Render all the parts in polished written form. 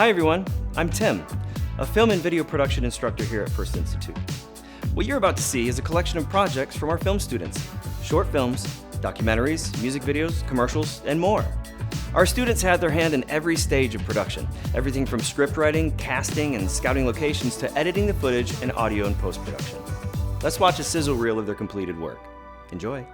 Hi everyone, I'm Tim, a film and video production instructor here at F.I.R.S.T Institute. What you're about to see is a collection of projects from our film students. Short films, documentaries, music videos, commercials, and more. Our students had their hand in every stage of production, everything from script writing, casting, and scouting locations to editing the footage and audio and post-production. Let's watch a sizzle reel of their completed work. Enjoy.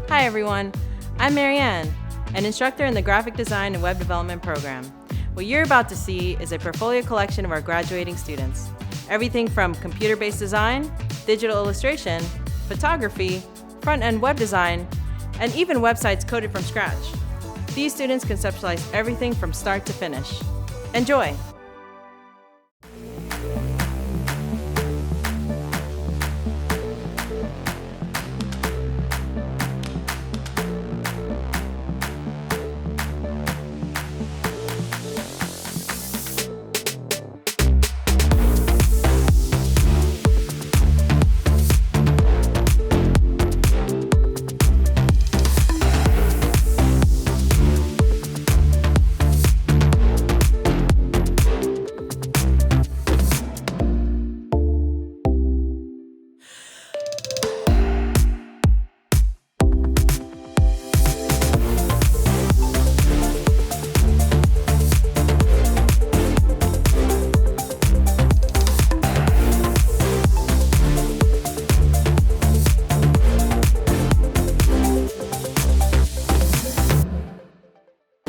Hi everyone, I'm Marianne, an instructor in the Graphic Design and Web Development program. What you're about to see is a portfolio collection of our graduating students. Everything from computer-based design, digital illustration, photography, front-end web design, and even websites coded from scratch. These students conceptualize everything from start to finish. Enjoy!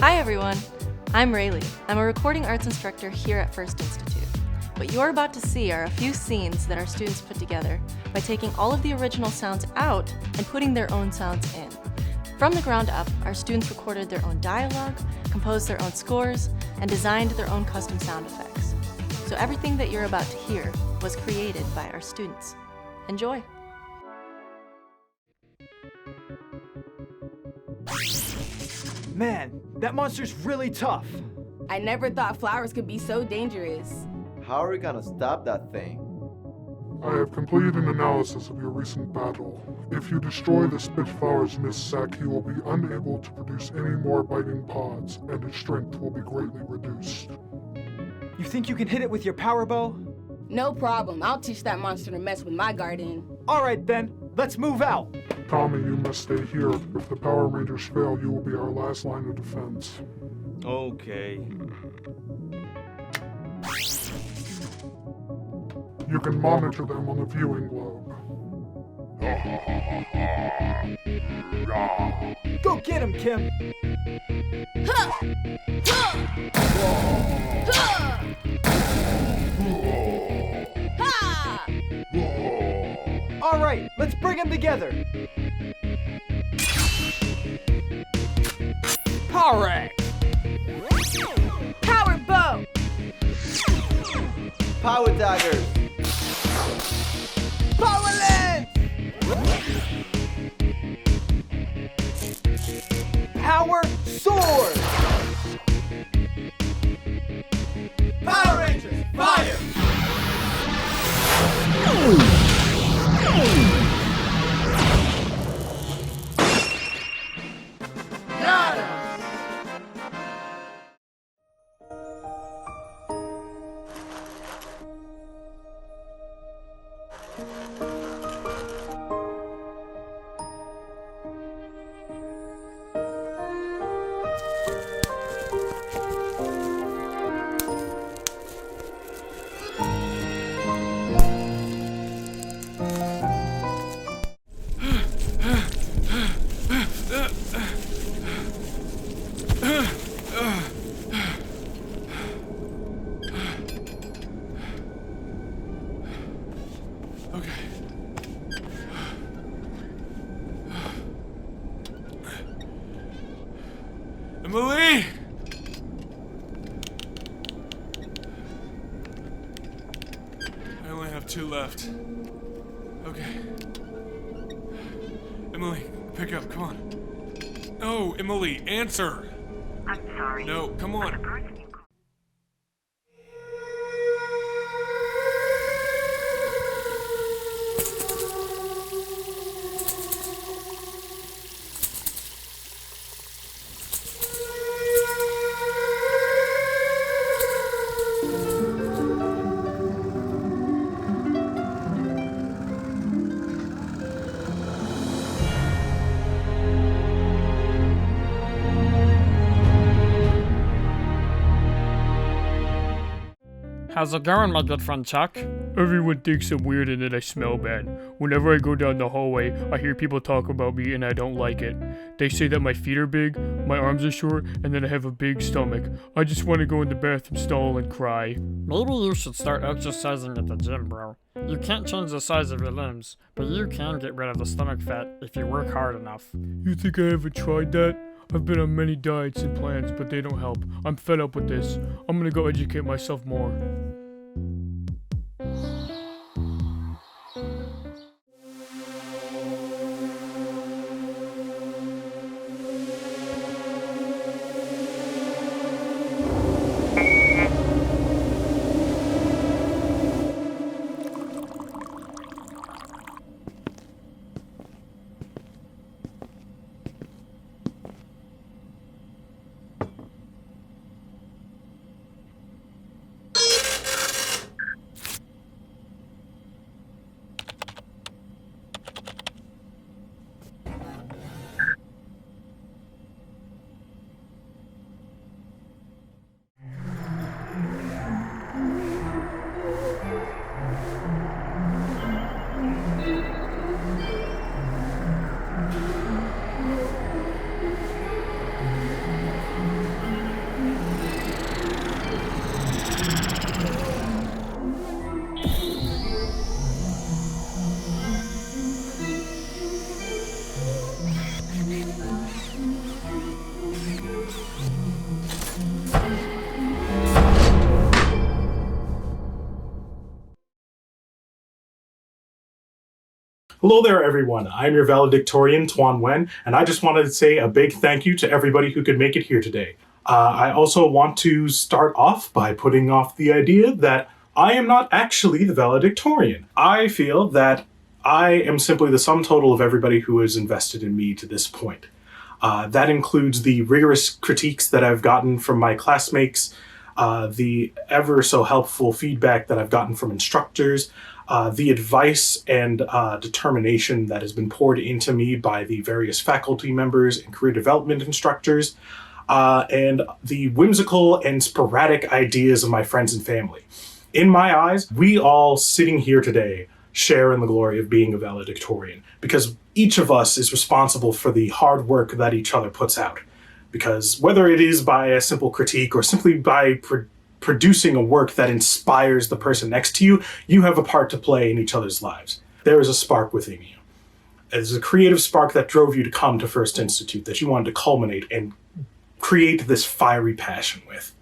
Hi everyone, I'm Rayleigh. I'm a recording arts instructor here at F.I.R.S.T Institute. What you're about to see are a few scenes that our students put together by taking all of the original sounds out and putting their own sounds in. From the ground up, our students recorded their own dialogue, composed their own scores, and designed their own custom sound effects. So everything that you're about to hear was created by our students. Enjoy! Man, that monster's really tough. I never thought flowers could be so dangerous. How are we gonna stop that thing? I have completed an analysis of your recent battle. If you destroy the Spitfire's mist sac, he will be unable to produce any more biting pods, and his strength will be greatly reduced. You think you can hit it with your power bow? No problem. I'll teach that monster to mess with my garden. All right then, let's move out. Tommy, you must stay here. If the Power Rangers fail, you will be our last line of defense. Okay. You can monitor them on the viewing globe. Go get him, Kim! All right, let's bring them together. Power Axe! Power bow! Power daggers! Power lens! Power sword! Power Rangers, fire! Emily! I only have 2 left. Okay. Emily, pick up, come on. No, Emily, answer! I'm sorry. No, come on. The person you How's it going, my good friend Chuck? Everyone thinks I'm weird and that I smell bad. Whenever I go down the hallway, I hear people talk about me and I don't like it. They say that my feet are big, my arms are short, and that I have a big stomach. I just want to go in the bathroom stall and cry. Maybe you should start exercising at the gym, bro. You can't change the size of your limbs, but you can get rid of the stomach fat if you work hard enough. You think I haven't tried that? I've been on many diets and plans, but they don't help. I'm fed up with this. I'm gonna go educate myself more. Hello there, everyone. I'm your valedictorian, Tuan Wen, and I just wanted to say a big thank you to everybody who could make it here today. I also want to start off by putting off the idea that I am not actually the valedictorian. I feel that I am simply the sum total of everybody who has invested in me to this point. That includes the rigorous critiques that I've gotten from my classmates, the ever so helpful feedback that I've gotten from instructors, the advice and determination that has been poured into me by the various faculty members and career development instructors, and the whimsical and sporadic ideas of my friends and family. In my eyes, we all sitting here today share in the glory of being a valedictorian, because each of us is responsible for the hard work that each other puts out. Because whether it is by a simple critique or simply by producing a work that inspires the person next to you, you have a part to play in each other's lives. There is a spark within you. There's a creative spark that drove you to come to First Institute that you wanted to culminate and create this fiery passion with.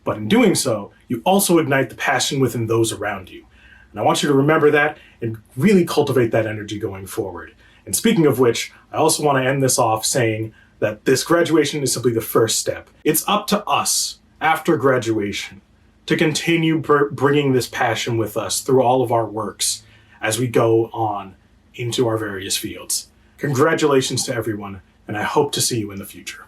But in doing so, you also ignite the passion within those around you. And I want you to remember that and really cultivate that energy going forward. And speaking of which, I also want to end this off saying that this graduation is simply the first step. It's up to us after graduation to continue bringing this passion with us through all of our works as we go on into our various fields. Congratulations to everyone, and I hope to see you in the future.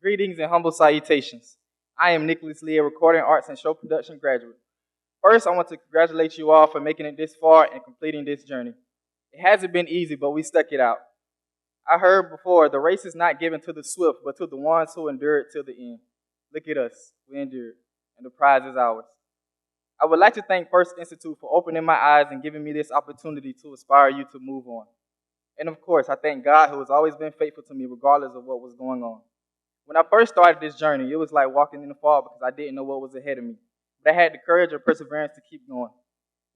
Greetings and humble salutations. I am Nicholas Lee, a recording arts and show production graduate. First, I want to congratulate you all for making it this far and completing this journey. It hasn't been easy, but we stuck it out. I heard before, the race is not given to the swift, but to the ones who endure it till the end. Look at us, we endured, and the prize is ours. I would like to thank First Institute for opening my eyes and giving me this opportunity to inspire you to move on. And of course, I thank God who has always been faithful to me regardless of what was going on. When I first started this journey, it was like walking in the fog because I didn't know what was ahead of me. But I had the courage and perseverance to keep going.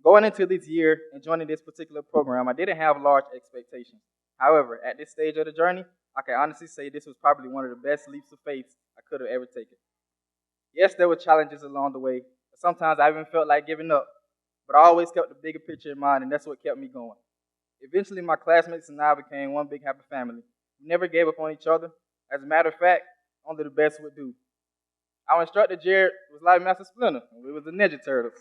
Going into this year and joining this particular program, I didn't have large expectations. However, at this stage of the journey, I can honestly say this was probably one of the best leaps of faith I could have ever taken. Yes, there were challenges along the way. Sometimes I even felt like giving up. But I always kept the bigger picture in mind, and that's what kept me going. Eventually, my classmates and I became one big happy family. We never gave up on each other. As a matter of fact, only the best would do. Our instructor, Jared, was like Master Splinter, and we was the Ninja Turtles.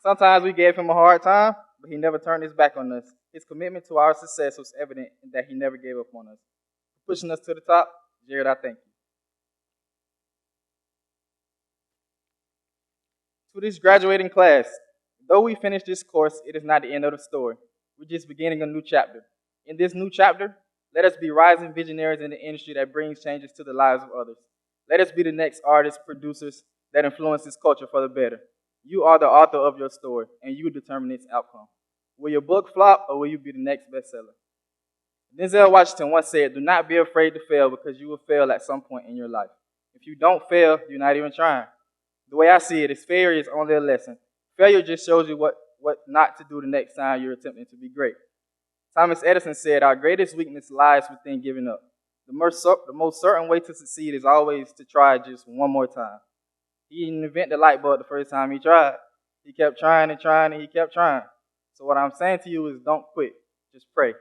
Sometimes we gave him a hard time, but he never turned his back on us. His commitment to our success was evident in that he never gave up on us. For pushing us to the top, Jared, I thank you. To this graduating class, though we finished this course, it is not the end of the story. We're just beginning a new chapter. In this new chapter, let us be rising visionaries in the industry that brings changes to the lives of others. Let us be the next artists, producers that influence this culture for the better. You are the author of your story, and you determine its outcome. Will your book flop, or will you be the next bestseller? Denzel Washington once said, "Do not be afraid to fail, because you will fail at some point in your life. If you don't fail, you're not even trying." The way I see it is failure is only a lesson. Failure just shows you what not to do the next time you're attempting to be great. Thomas Edison said, "Our greatest weakness lies within giving up. The most certain way to succeed is always to try just one more time." He didn't invent the light bulb the first time he tried. He kept trying and trying, and he kept trying. So what I'm saying to you is don't quit. Just pray.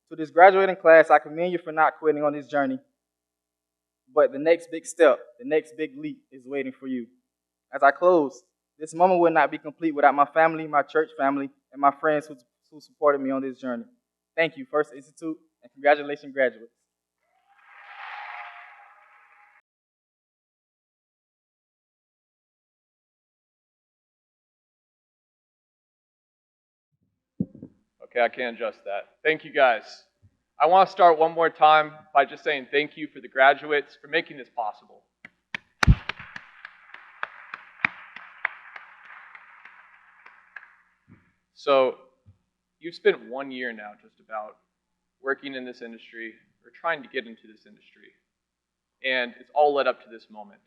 To this graduating class, I commend you for not quitting on this journey. But the next big step, the next big leap is waiting for you. As I close, this moment would not be complete without my family, my church family, and my friends who supported me on this journey. Thank you, First Institute, and congratulations, graduates. Okay, I can't adjust that. Thank you, guys. I want to start one more time by just saying thank you for the graduates for making this possible. So, you've spent 1 year now just about working in this industry or trying to get into this industry. And it's all led up to this moment.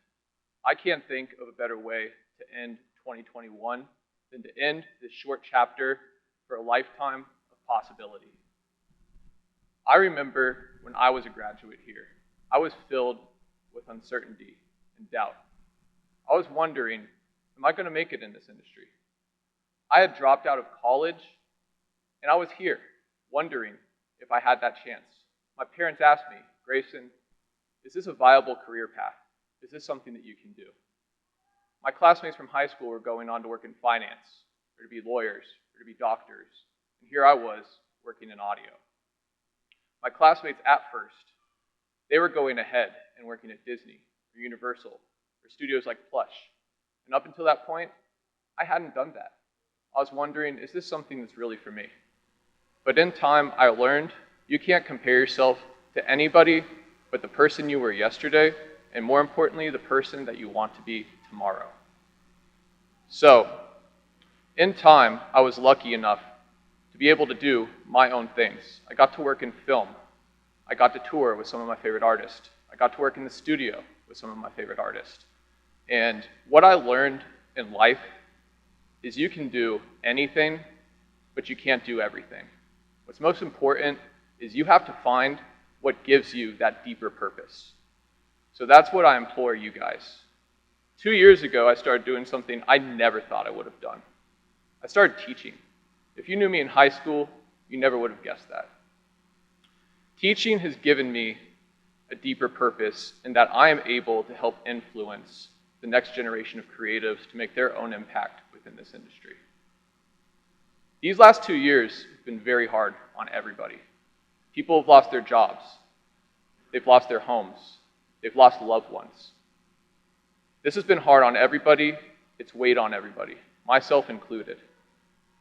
I can't think of a better way to end 2021 than to end this short chapter for a lifetime of possibility. I remember when I was a graduate here, I was filled with uncertainty and doubt. I was wondering, am I going to make it in this industry? I had dropped out of college, and I was here, wondering if I had that chance. My parents asked me, "Grayson, is this a viable career path? Is this something that you can do?" My classmates from high school were going on to work in finance, or to be lawyers, or to be doctors, and here I was, working in audio. My classmates at F.I.R.S.T, they were going ahead and working at Disney, or Universal, or studios like Plush. And up until that point, I hadn't done that. I was wondering, is this something that's really for me? But in time, I learned you can't compare yourself to anybody but the person you were yesterday and more importantly, the person that you want to be tomorrow. So, in time, I was lucky enough to be able to do my own things. I got to work in film. I got to tour with some of my favorite artists. I got to work in the studio with some of my favorite artists. And what I learned in life is you can do anything, but you can't do everything. What's most important is you have to find what gives you that deeper purpose. So that's what I implore you guys. 2 years ago, I started doing something I never thought I would have done. I started teaching. If you knew me in high school, you never would have guessed that. Teaching has given me a deeper purpose in that I am able to help influence the next generation of creatives to make their own impact within this industry. These last 2 years have been very hard on everybody. People have lost their jobs. They've lost their homes. They've lost loved ones. This has been hard on everybody. It's weighed on everybody, myself included.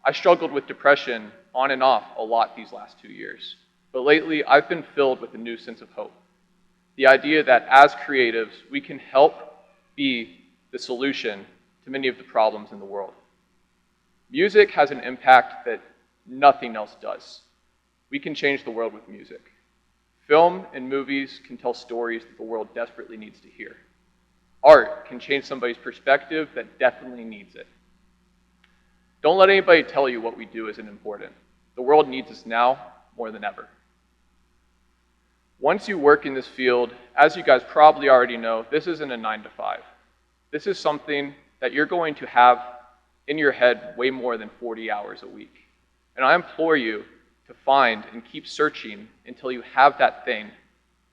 I struggled with depression on and off a lot these last 2 years. But lately, I've been filled with a new sense of hope. The idea that as creatives, we can help be the solution to many of the problems in the world. Music has an impact that nothing else does. We can change the world with music. Film and movies can tell stories that the world desperately needs to hear. Art can change somebody's perspective that definitely needs it. Don't let anybody tell you what we do isn't important. The world needs us now more than ever. Once you work in this field, as you guys probably already know, this isn't a 9 to 5. This is something that you're going to have in your head way more than 40 hours a week. And I implore you to find and keep searching until you have that thing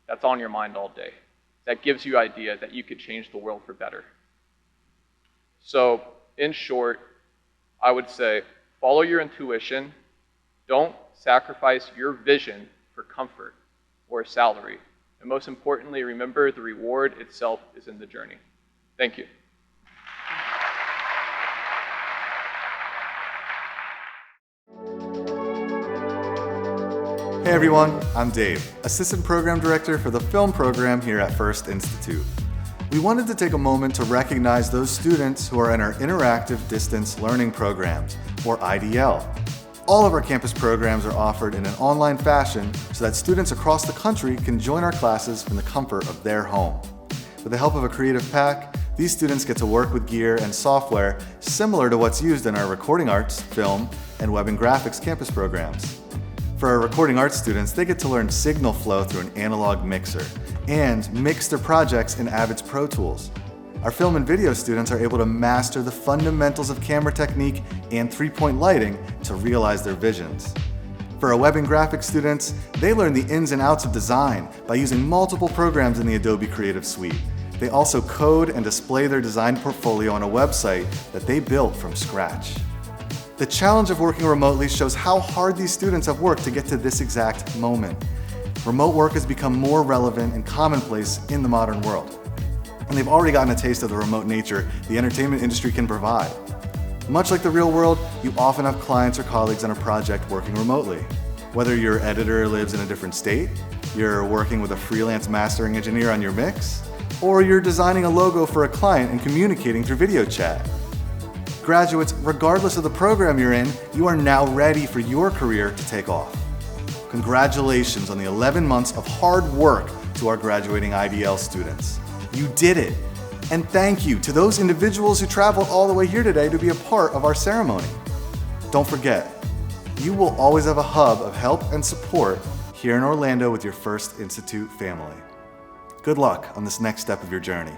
that's on your mind all day, that gives you idea that you could change the world for better. So, in short, I would say, follow your intuition. Don't sacrifice your vision for comfort or a salary. And most importantly, remember the reward itself is in the journey. Thank you. Hey everyone, I'm Dave, Assistant Program Director for the Film Program here at F.I.R.S.T Institute. We wanted to take a moment to recognize those students who are in our Interactive Distance Learning Programs, or IDL. All of our campus programs are offered in an online fashion so that students across the country can join our classes from the comfort of their home. With the help of a creative pack, these students get to work with gear and software similar to what's used in our recording arts, film, and web and graphics campus programs. For our recording arts students, they get to learn signal flow through an analog mixer and mix their projects in Avid's Pro Tools. Our film and video students are able to master the fundamentals of camera technique and three-point lighting to realize their visions. For our web and graphics students, they learn the ins and outs of design by using multiple programs in the Adobe Creative Suite. They also code and display their design portfolio on a website that they built from scratch. The challenge of working remotely shows how hard these students have worked to get to this exact moment. Remote work has become more relevant and commonplace in the modern world. And they've already gotten a taste of the remote nature the entertainment industry can provide. Much like the real world, you often have clients or colleagues on a project working remotely. Whether your editor lives in a different state, you're working with a freelance mastering engineer on your mix, or you're designing a logo for a client and communicating through video chat. Graduates, regardless of the program you're in, you are now ready for your career to take off. Congratulations on the 11 months of hard work to our graduating IDL students. You did it! And thank you to those individuals who traveled all the way here today to be a part of our ceremony. Don't forget, you will always have a hub of help and support here in Orlando with your F.I.R.S.T Institute family. Good luck on this next step of your journey.